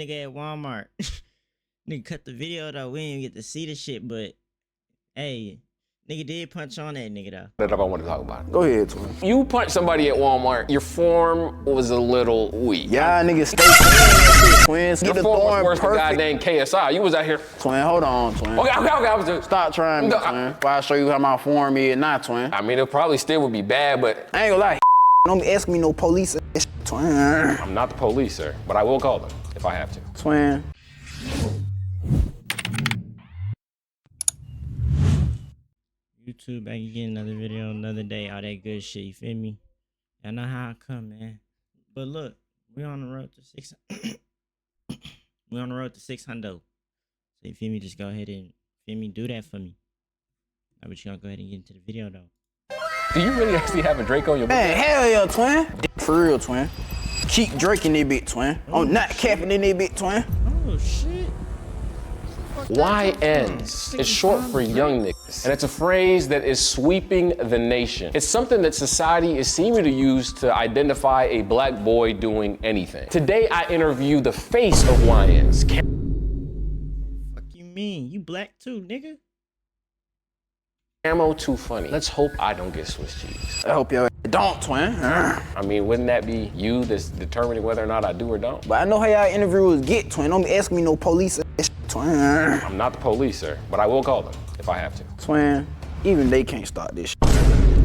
nigga at Walmart. Nigga cut the video though. We didn't get to see the shit, but hey, nigga did punch on that nigga though. That's all I want to talk about. Go ahead, twin. You punched somebody at Walmart. Your form was a little weak. Yeah, nigga, stay saying twins. Your Get the form was thorn worse than perfect. goddamn KSI. You was out here. Twin, hold on, twin. Okay. I was just. Stop trying me, twin. Before I show you how my form is now, twin. I mean, it probably still would be bad, but I ain't gonna lie. Don't ask me no police shit, twin. I'm not the police, sir. But I will call them if I have to. Twin. YouTube back again, another video, another day, all that good shit, you feel me? Y'all know how I come, man. But look, we on the road to 600. We on the road to 600. So you feel me? Just go ahead and do that for me. Now, but you gonna go ahead and get into the video though. Do you really actually have a Drake on your Man, hell yeah, twin. For real, twin. Keep drinking that bit, twin. I'm not capping in that bit, twin. Oh shit. YNs. It's short for young niggas. And it's a phrase that is sweeping the nation. It's something that society is seeming to use to identify a black boy doing anything. Today, I interview the face of YNs. Fuck you mean? You black too, nigga? CamoTooFunny. Let's hope I don't get Swiss cheese. I hope y'all don't, twin. I mean, wouldn't that be you that's determining whether or not I do or don't? But I know how y'all interviewers get, twin. Don't ask me no police shit, twin. I'm not the police, sir, but I will call them if I have to. Twin, even they can't stop this shit.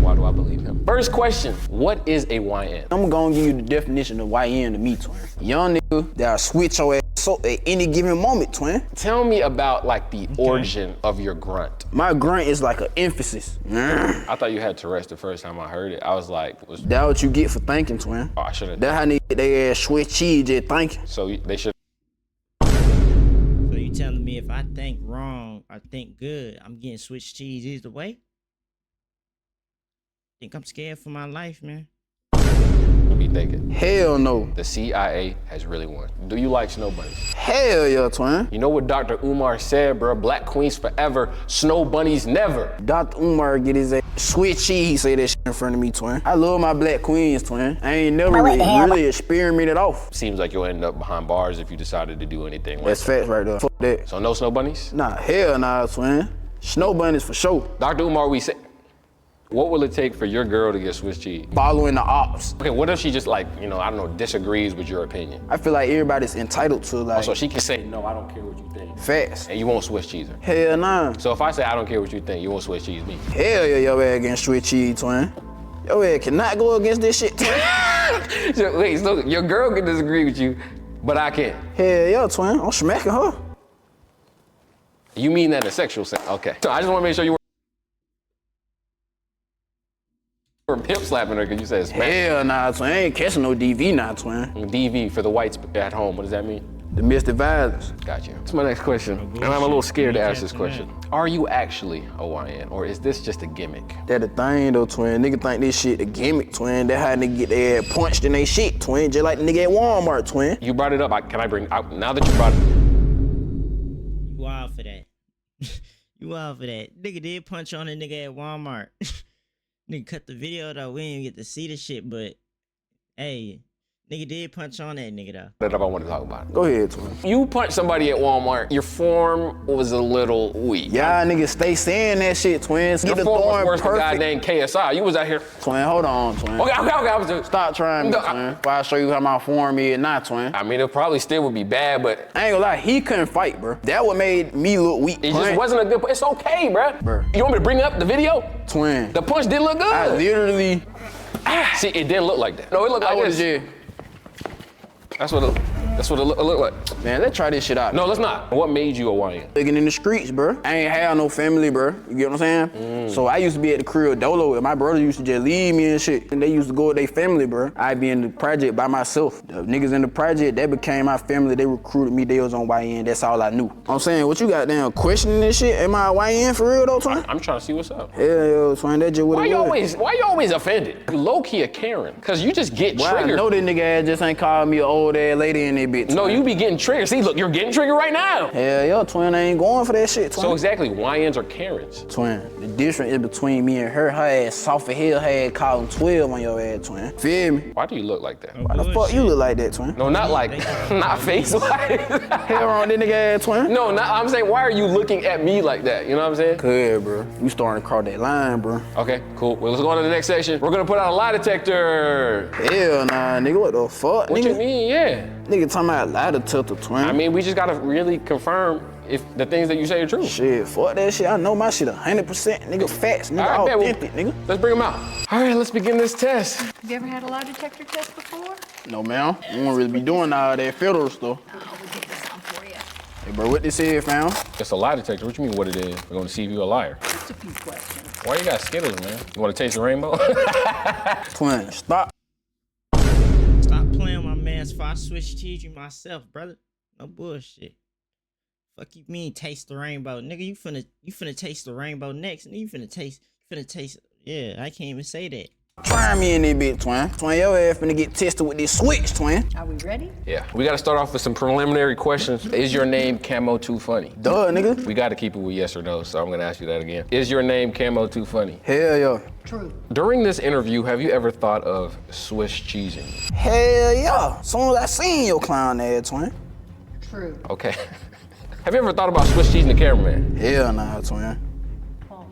Why do I believe him? First question, what is a YN? I'm gonna give you the definition of YN to me, twin. Young nigga that'll switch your ass up at any given moment, twin. Tell me about like the origin of your grunt. My grunt is like an emphasis. I thought you had Tourette's the first time I heard it. I was like, That what you get for thinking, twin. Oh, I shouldn't. That how they get their ass Swiss cheese just thinking. So they should. So you telling me if I think wrong or think good, I'm getting Swiss cheese either way? Think I'm scared for my life, man. Be thinking. Hell no. The CIA has really won. Do you like snow bunnies? Hell yeah, twin. You know what Dr. Umar said, bro? Black queens forever, snow bunnies never. Dr. Umar get his ass Swiss cheese, he say that shit in front of me, twin. I love my black queens, twin. I ain't never really experimented off. Seems like you'll end up behind bars if you decided to do anything like That's facts right there. Fuck that. So no snow bunnies? Nah, hell nah, twin. Snow bunnies for sure. Dr. Umar, we say, what will it take for your girl to get Swiss cheese? Following the ops. Okay, what if she just like, you know, I don't know, disagrees with your opinion? I feel like everybody's entitled to like So she can say, no, I don't care what you think. facts. And you won't Swiss cheese her. Hell nah. So if I say I don't care what you think, you won't Swiss cheese me. Hell yeah, your ass getting Swiss cheese, twin. Your ass cannot go against this shit, twin. So, wait, so your girl can disagree with you, but I can't. Hell yeah, twin. I'm smacking her. You mean that in a sexual sense? Okay. So I just want to make sure you were pimp slapping her because you said smack. Hell nah, twin. I ain't catching no DV now, twin. DV for the whites at home. What does that mean? Domestic violence. Got you. That's my next question. And I'm a little scared to ask this question. Are you actually a YN, or is this just a gimmick? That the thing though, twin. Nigga think this shit a gimmick, twin. That how nigga get their ass punched in they shit, twin. Just like the nigga at Walmart, twin. You brought it up. Can I bring out now that you brought it? You wild for that. You wild for that. Nigga did punch on a nigga at Walmart. Nigga cut the video though. We didn't get to see the shit, but hey, nigga did punch on that nigga though. That's all I want to talk about. Go ahead, twin. You punched somebody at Walmart. Your form was a little weak. Y'all niggas stay saying that shit, twins. Your Get the form was thorn worse than perfect. goddamn KSI. You was out here. Twin, hold on, twin. Okay. I was just. Stop trying me, twin. Before I show you how my form is now, twin. I mean, it probably still would be bad, but I ain't gonna lie, he couldn't fight, bro. That what made me look weak. it just wasn't a good. It's okay, bruh. Bruh. You want me to bring up the video? Twin. The punch didn't look good. I literally. See, it didn't look like that. No, it looked like this. Just, That's what it looked like. man, let's try this shit out. No, let's not. What made you a YN? Living in the streets, bro. I ain't have no family, bro. You get what I'm saying? So I used to be at the crib dolo, and my brother used to just leave me and shit. And they used to go with their family, bro. I'd be in the project by myself. The niggas in the project, that became my family. They recruited me. They was on YN. That's all I knew. I'm saying, what you got down questioning this shit? Am I a YN for real though, twin? I'm trying to see what's up. Hell, yo, twin. That just what Why it was. you always offended? You low key a Karen, cause you just get Well, I triggered. know that nigga ass just ain't called me an old ass lady in that bitch, twin. No, you be getting triggered. See, look, you're getting triggered right now. Hell yeah, twin, I ain't going for that shit, twin. So exactly, YNs or Karens? Twin, the difference is between me and her ass soft as hell, had calling 12 on your ass, twin. Feel me? Why do you look like that? Why the fuck you look like that, twin? No, not like, not face-wise. Hell wrong with that nigga ass, twin? No, I'm saying, why are you looking at me like that? You know what I'm saying? Good, bro. You starting to cross that line, bro. Okay, cool. Well, let's go on to the next section. We're gonna put out a lie detector. Hell nah, nigga, what the fuck, What nigga? you mean, yeah? Nigga talking about lie detector, twin. I mean, we just gotta really confirm if the things that you say are true. Shit, fuck that shit. I know my shit 100%. Nigga, facts, nigga, All right, authentic, nigga. Let's bring them out. All right, let's begin this test. Have you ever had a lie detector test before? No, ma'am. We won't really be doing all that federal stuff. Oh, we'll get this on for you. Hey, bro, what this is, fam? It's a lie detector. What you mean what it is? We're gonna see if you're a liar. Just a few questions. Why you got Skittles, man? You wanna taste the rainbow? Twin, stop. Stop playing with my man's if I switch cheese you myself, brother. No bullshit. Fuck you mean taste the rainbow. Nigga, you finna taste the rainbow next. And you finna taste. Yeah, I can't even say that. Try me in this bitch, twin. Twin, your ass finna get tested with this switch, twin. Are we ready? Yeah, we gotta start off with some preliminary questions. Is your name CamoTooFunny? Duh, nigga. We gotta keep it with yes or no, so I'm gonna ask you that again. Is your name CamoTooFunny? Hell yeah. True. During this interview, have you ever thought of Swiss cheesing? Hell yeah. Soon as I seen your clown ass, twin. True. Okay. Have you ever thought about Swiss cheesing the cameraman? Hell nah, twin. False.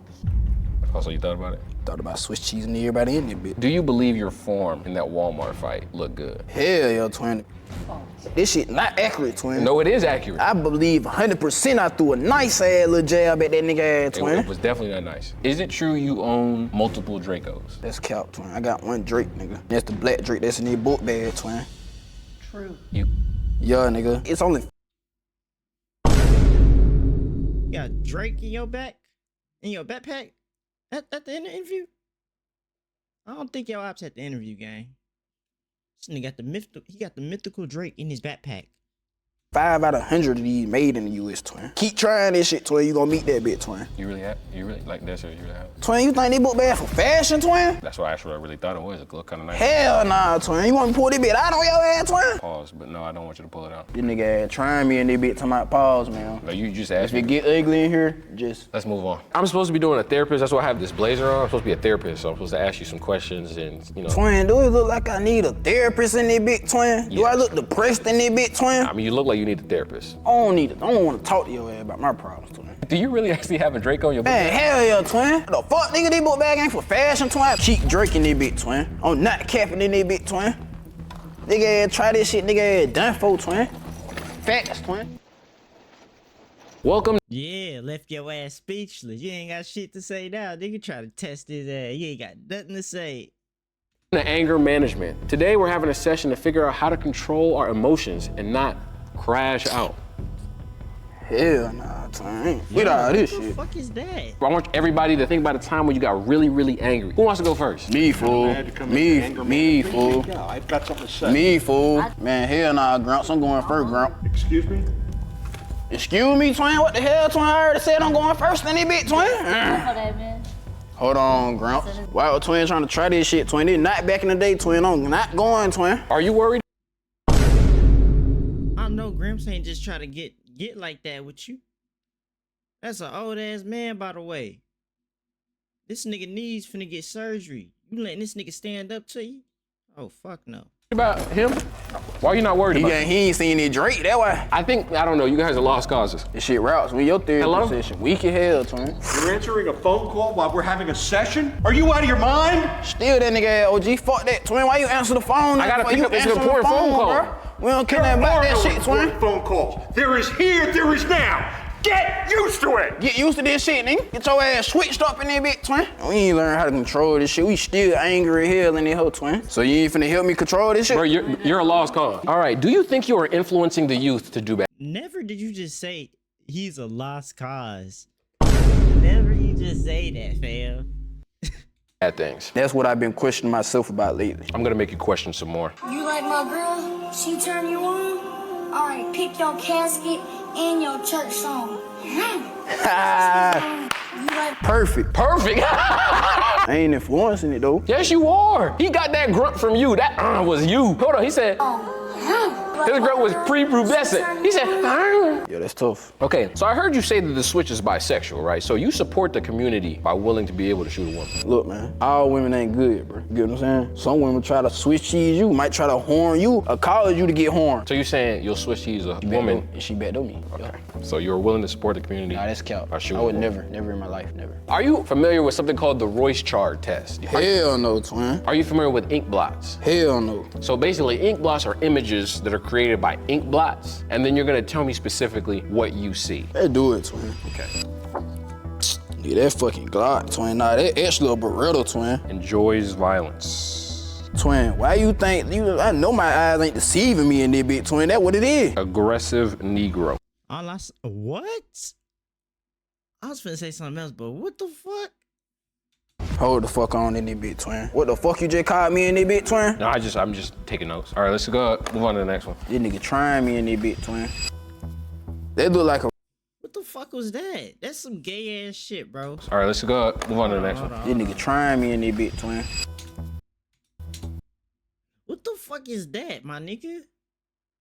Also, you thought about it? Thought about Swiss cheese and everybody in this bitch. Do you believe your form in that Walmart fight looked good? Hell yeah, twin. False. This shit not accurate, twin. No, it is accurate. I believe 100% I threw a nice ass little jab at that nigga ass, twin. It was definitely not nice. Is it true you own multiple Dracos? That's cap, twin. I got one Drake, nigga. That's the black Drake that's in the book bag, twin. True. You. Yeah, nigga. It's only You got Drake in your backpack? At the end of the interview? I don't think your ops at the interview, gang. This nigga got the mythical Drake in his backpack. 5 out of 100 of these made in the US, twin. Keep trying this shit, twin. You gonna meet that bitch, twin. You really like that shit? You really have? Twin, you think they book bad for fashion, twin? That's what I really thought it was. It looked kind of nice. Hell nah, twin. You want me to pull this bitch out on your ass, twin? Pause, but no, I don't want you to pull it out. This nigga ass trying me in this bitch talking about pause, man. No, you just asked If it me. get ugly in here, just... Let's move on. I'm supposed to be doing a therapist. That's why I have this blazer on. I'm supposed to be a therapist, so I'm supposed to ask you some questions and, you know. Twin, do it look like I need a therapist in this bitch, twin? Do I Yes. look depressed in this bitch, twin? I mean, you look like you need a therapist. I don't need it. I don't want to talk to your ass about my problems, twin. Do you really actually have a Drake on your Man, book? hell yeah, twin. The fuck, nigga, this book bag ain't for fashion, twin. Keep drinking this bitch, twin. I'm not capping in this bitch, twin. Nigga, try this shit, nigga, done for, twin. Facts, twin. Welcome Yeah, left your ass speechless. You ain't got shit to say now. Nigga try to test his ass. You ain't got nothing to say. to anger management. Today we're having a session to figure out how to control our emotions and not crash out. Hell nah, twin. Get all this What the shit. fuck is that? I want everybody to think about a time when you got really, really angry. Who wants to go first? Me, fool. Me, fool. Yeah, I've got something to say. Me, fool. Man, hell nah, Grumps. I'm going first, Grump. Excuse me? Excuse me, twin. What the hell, twin? I already said I'm going first in this bitch, twin. that, man. Hold on, Grump. Why are twin trying to try this shit, twin? This not back in the day, twin. I'm not going, twin. Are you worried? I know Grimps ain't just try to get like that with you. That's an old ass man, by the way. This nigga needs finna get surgery. You letting this nigga stand up to you? Oh, fuck no. About him? Why are you not worried about him? He ain't seen that Drake, that why. I don't know, you guys are lost causes. This shit routes. When your therapy Hello? session, weak as hell, twin. You're answering a phone call while we're having a session? Are you out of your mind? Still that nigga OG, fuck that, twin. Why you answer the phone? I gotta Fuck pick you up this answering the important phone call. bro? We don't care nothing about that shit, twin. Phone calls. There is here, there is now. Get used to it. Get used to this shit, nigga. Get your ass switched up in that bitch, twin. We ain't learn how to control this shit. We still angry as hell in that hoe, twin. So you ain't finna help me control this shit? Bro, you're a lost cause. All right, do you think you are influencing the youth to do bad Never did you just say he's a lost cause. Never you just say that, fam. things? That's what I've been questioning myself about lately. I'm gonna make you question some more. You like my girl? She turn you on? Alright, pick your casket and your church song. You like Perfect. Perfect. I ain't influencing it though. Yes, you are. He got that grunt from you. That was you. Hold on, he said, like This girl was prepubescent. He said, Yeah, that's tough. okay, so I heard you say that the switch is bisexual, right? So you support the community by willing to be able to shoot a woman. Look, man, all women ain't good, bro. You get what I'm saying? Some women try to Swiss cheese you, might try to horn you, or cause you to get horned. So you're saying you'll switch cheese a woman? And she bet on me. Okay. So you're willing to support the community? Nah, that's cap. by shooting I would a woman? never in my life, never. Are you familiar with something called the Royce-Chard test? Hell no, twin. Are you familiar with ink blots? Hell no. So basically, ink blots are images that are created by ink blots, and then you're gonna tell me specifically what you see. Let's do it, twin. Okay. Yeah, that fucking Glock, twin. Nah, that extra little Beretta, twin. Enjoys violence. Twin, why you think, I know my eyes ain't deceiving me in this bit, twin. That what it is. Aggressive Negro. What? I was finna say something else, but what the fuck? Hold the fuck on in this bit, twin. What the fuck you just called me in this bit, twin? No, I'm just taking notes. All right, let's go. Move on to the next one. This nigga trying me in this bit, twin. They look like a. What the fuck was that? That's some gay ass shit, bro. All right, let's go. Move on to the next one. This nigga trying me in this bit, twin. What the fuck is that, my nigga?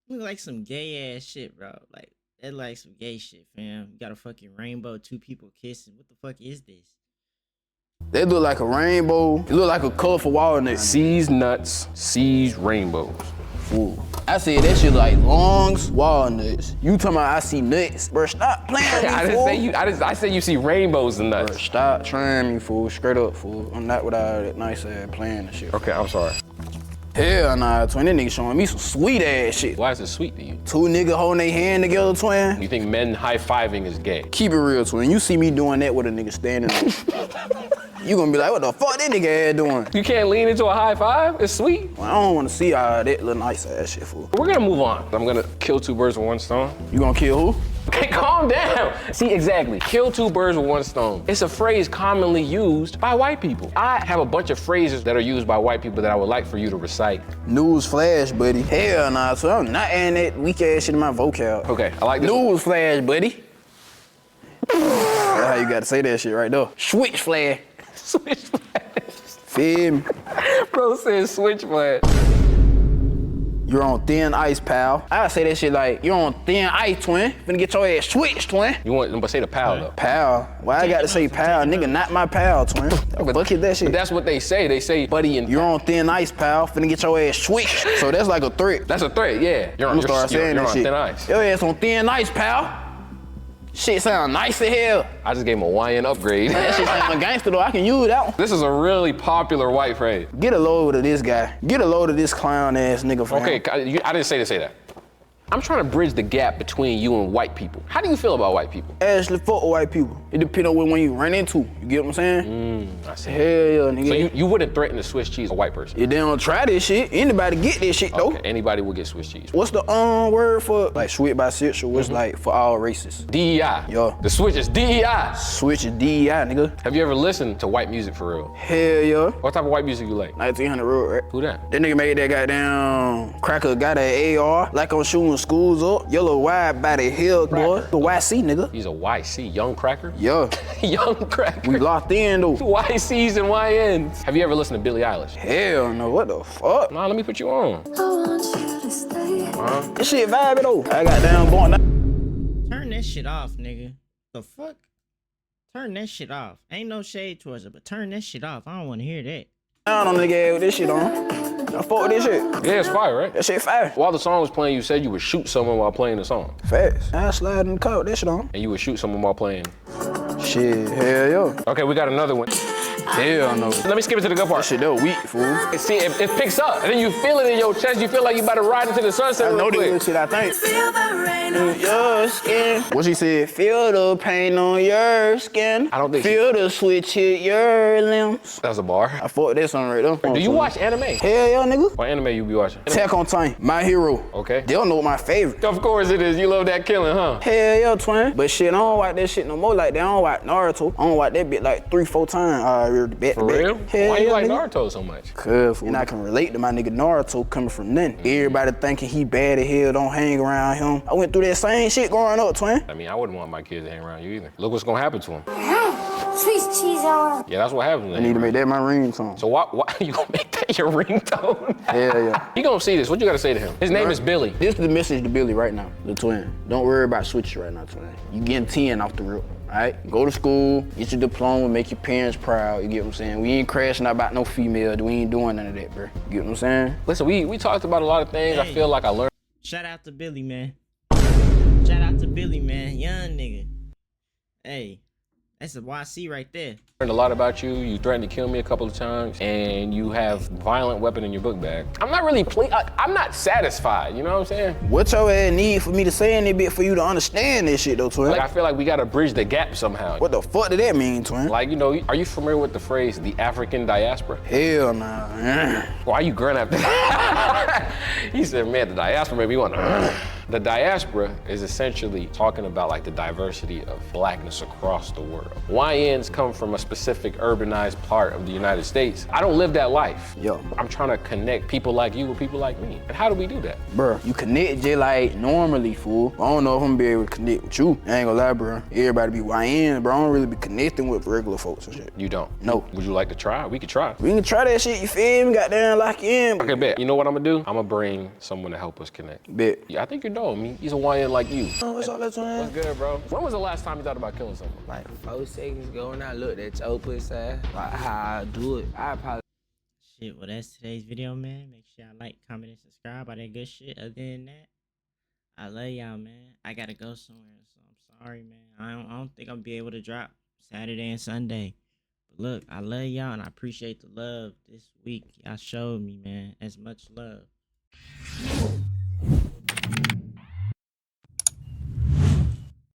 Look like some gay ass shit, bro. Like, that like some gay shit, fam. You got a fucking rainbow, two people kissing. What the fuck is this? They look like a rainbow. It look like a colorful walnut. Sees nuts, sees rainbows. Ooh. I said that shit like lungs, walnuts. You talking about I see nuts? Bro, stop playing with me, I didn't fool. say you. I said you see rainbows and Bro, nuts. stop trying me, fool. Straight up, fool. I'm not with all that nice ass playing and shit. Okay, I'm sorry. Hell nah, twin. That nigga showing me some sweet ass shit. Why is it sweet to you? Two niggas holding their hand together, twin. You think men high-fiving is gay? Keep it real, twin. You see me doing that with a nigga standing up. You gonna be like, what the fuck that nigga ass doing? You can't lean into a high five? It's sweet. Well, I don't wanna see all that little nice ass shit, fool. We're gonna move on. I'm gonna kill two birds with one stone. You gonna kill who? Okay, calm down. See, exactly. Kill two birds with one stone. It's a phrase commonly used by white people. I have a bunch of phrases that are used by white people that I would like for you to recite. News flash, buddy. Hell nah, so I'm not adding that weak ass shit in my vocab. Okay, I like this. News flash, buddy. That's how you gotta say that shit right there. Switch flash. Switch flash. Feel me? Bro says switch flash. You're on thin ice, pal. I say that shit like, you're on thin ice, twin. Finna get your ass switched, twin. You want to say the pal though. Pal? Why I gotta say pal? Nigga, not my pal, twin. Fuck is that shit? But that's what they say. They say buddy and You're on thin ice, pal. Finna get your ass switched. So that's like a threat. that's a threat, yeah. You're on, I'm gonna start saying you're that on shit. thin ice. Your ass on thin ice, pal. Shit sound nice as hell. I just gave him a YN upgrade. That shit sound gangster though. I can use that one. This is a really popular white phrase. Get a load of this guy. Get a load of this clown ass nigga, fam. Okay, I didn't say to say that. I'm trying to bridge the gap between you and white people. How do you feel about white people? Actually, fuck with white people. It depends on when you run into. You get what I'm saying? I see. Hell yeah, nigga. So you wouldn't threaten to Swiss cheese a white person? If they don't try this shit, anybody get this shit though. Okay, anybody will get Swiss cheese. What's the word for like switch bisexual? What's like for all races? DEI. Yo. The switch is DEI. Switch is DEI, nigga. Have you ever listened to white music for real? Hell yeah. What type of white music you like? 1900 road, right? Who that? That nigga made that goddamn cracker got that AR like I'm shooting schools up. Yellow wide by the hill, boy. The YC, nigga. He's a YC, young cracker? Yeah. Young cracker. We locked in though. YCs and YNs. Have you ever listened to Billie Eilish? Hell no, what the fuck? Nah, let me put you on. This shit vibey though. I got down going down. Turn that shit off, nigga. The fuck? Turn that shit off. Ain't no shade towards it, but turn that shit off. I don't want to hear that. Down on the nigga head with this shit on. I fuck with this shit. Yeah, it's fire, right? That shit fire. While the song was playing, you said you would shoot someone while playing the song. Fast. I slide in the car with that shit on. And you would shoot someone while playing. Shit, hell yeah. Okay, we got another one. Hell no. Let me skip it to the good part. That shit that weak, fool. And see, it picks up, and then you feel it in your chest. You feel like you about to ride into the sunset I real know this quick. little shit, I think. Feel the rain on your skin. What she said? Feel the pain on your skin. I don't think Feel the switch hit your limbs. That's a bar. I fuck with that song right there. Do you watch anime? Hell yeah, nigga. What anime you be watching? Attack on Titan, my hero. Okay. They don't know what my favorite. Of course it is. You love that killing, huh? Hell yeah, twin. But shit, I don't watch that shit no more like that. I don't watch Naruto. I don't watch that bit like 3-4 times. Back For to back. real? Hell Why you yeah, like nigga. Naruto so much? Cause, fool. And I can relate to my nigga Naruto coming from nothing. Everybody thinking he bad as hell, don't hang around him. I went through that same shit growing up, twin. I mean, I wouldn't want my kids to hang around you either. Look what's gonna happen to them. Swiss cheese on. Yeah, that's what happens. I need to make that my ringtone. So why you gonna make that Your ringtone? Hell yeah. He gonna see this. What you gotta say to him? His name is Billy. This is the message to Billy right now, the twin. Don't worry about switching right now, twin. You getting 10 off the rip. All right, go to school, get your diploma, make your parents proud. You get what I'm saying? We ain't crashing out about no female. We ain't doing none of that, bro. You get what I'm saying? Listen, we talked about a lot of things. I feel like I learned. Shout out to Billy, man. Shout out to Billy, man. Young nigga. Hey, that's a YC right there. Learned a lot about you. You threatened to kill me a couple of times, and you have violent weapon in your book bag. I'm not really I'm not satisfied. You know what I'm saying? What your ass need for me to say any bit for you to understand this shit though, twin? Like I feel like we gotta bridge the gap somehow. What the fuck did that mean, twin? Like, you know, are you familiar with the phrase the African diaspora? Hell nah. Why you grin after that? He said, man, the diaspora made me want to. The diaspora is essentially talking about like the diversity of blackness across the world. YNs come from a specific urbanized part of the United States. I don't live that life. Yo. I'm trying to connect people like you with people like me. And how do we do that? Bruh, you connect just like normally, fool. I don't know if I'm gonna be able to connect with you. I ain't gonna lie, bruh. Everybody be YN, bro. I don't really be connecting with regular folks and shit. You don't? No. Would you like to try? We could try. We can try that shit, you feel me? Goddamn, lock in. Okay, bet. You know what I'm gonna do? I'm gonna bring someone to help us connect. Bet. Yeah, I think you're dope. I mean, he's a YN like you. Oh, what's all that, twin? What's good, bro? When was the last time you thought about killing someone? Like 4 seconds ago when I looked at your pussy, like how I do it, I probably. Shit, well, that's today's video, man. Make sure y'all like, comment, and subscribe. All that good shit. Other than that, I love y'all, man. I gotta go somewhere, so I'm sorry, man. I don't think I'll be able to drop Saturday and Sunday. But look, I love y'all, and I appreciate the love this week. Y'all showed me, man, as much love.